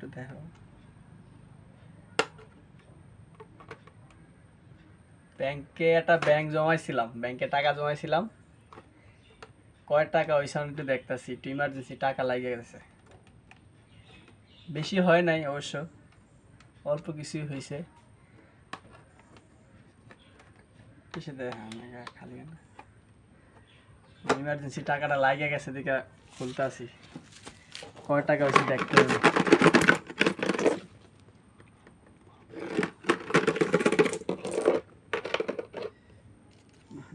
একটু দেখো। ব্যাংক জমাইছিলাম, ব্যাংকে টাকা জমাইছিলাম। কয় টাকা হয়েছে আমি একটু দেখতেছি, একটু ইমার্জেন্সি টাকা লাগে গেছে। বেশি হয় নাই অবশ্য, অল্প কিছুই হয়েছে। খালি ইমার্জেন্সি টাকাটা লাগে গেছে দিকে খুলতে আসি। কয় টাকা হয়েছে দেখতে হবে।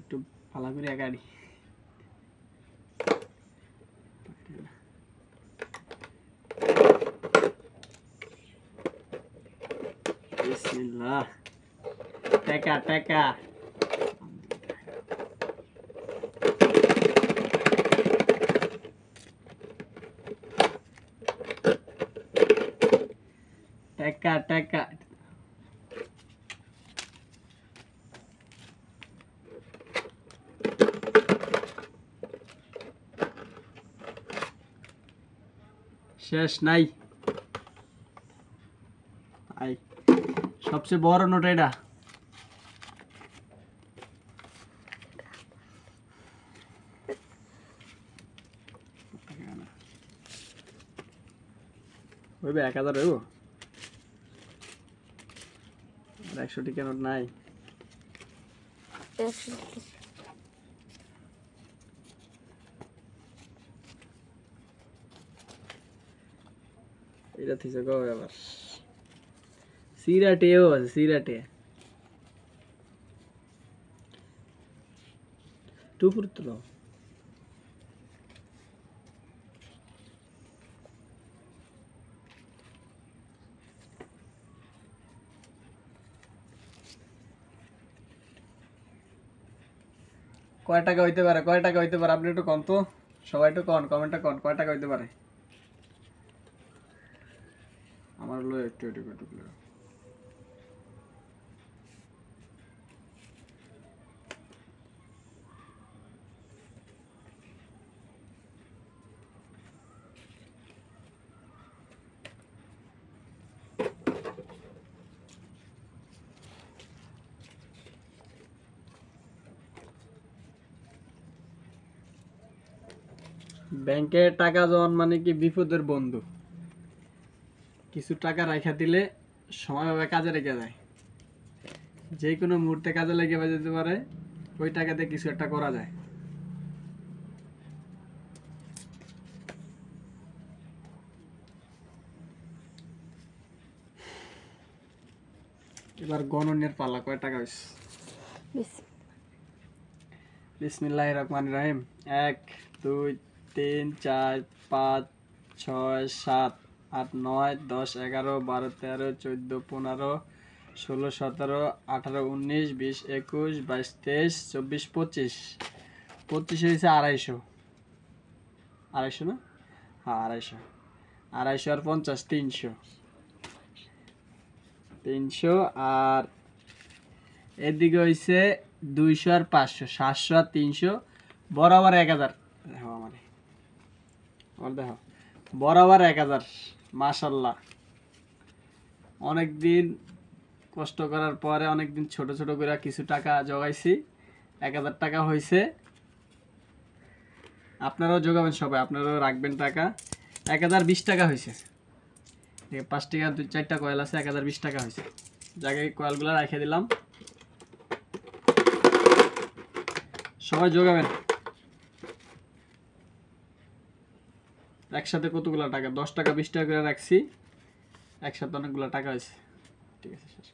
একটু ভালো করে গাড়ি বিসমিল্লাহ। টাকা টাকা টাকা টাকা শেষ নাই। আই সবচেয়ে বড় নোট এটা। হইবে 1000 হইব। 100 টাকা নোট নাই। এটা থেকে গো আবার সিরাটেও আছে, সিরাটে টুপুর তো কয় টাকা হইতে পারে, কয় টাকা হইতে পারে আপনি একটু কম তো, সবাই একটু কন, কমেন্টটা কন কয় টাকা হইতে পারে। আমার হলো একটু একটু একটু ব্যাংকে টাকা জমান মানে কি বিপদের বন্ধু। কিছু টাকা রাখা দিলে সময়ভাবে কাজে লেগে যায়, যে কোনো মুহূর্তে কাজে লেগে যেতে পারে। ওই টাকাতে কিছু একটা করা যায়। এবার গণনের পালা, কয় টাকা হয়েছে। বিসমিল্লাহির রহমানির রহিম। 1 2 3 4 5 6 7 8 9 10 11 12 13 14 15 16 17 18 19 20 21 22 23 24 25 25 হয়েছে 250। 250 না? হ্যাঁ 250। 250 আর 50 300। 300 আর এদিকে হয়েছে 200 আর 500 700 আর 300 বরাবর 1000। দেখো আমার দেখো বরাবর 1000। মাশাল্লাহ, অনেকদিন কষ্ট করার পরে অনেকদিন ছোট ছোট করে কিছু টাকা জোগাইছি, 1000 টাকা হয়েছে। আপনারাও জোগাবেন, সবাই আপনারাও রাখবেন টাকা। 1020 টাকা হয়েছে। 5 টাকা 2-4টা কয়েল আছে, 1020 টাকা হয়েছে। জায়গায় কয়েলগুলো রেখে দিলাম, সবাই জোগাবেন। একসাথে কতগুলো টাকা, 10 টাকা 20 টাকা করে রাখছি, একসাথে অনেকগুলো টাকা হয়েছে। ঠিক আছে, শেষ।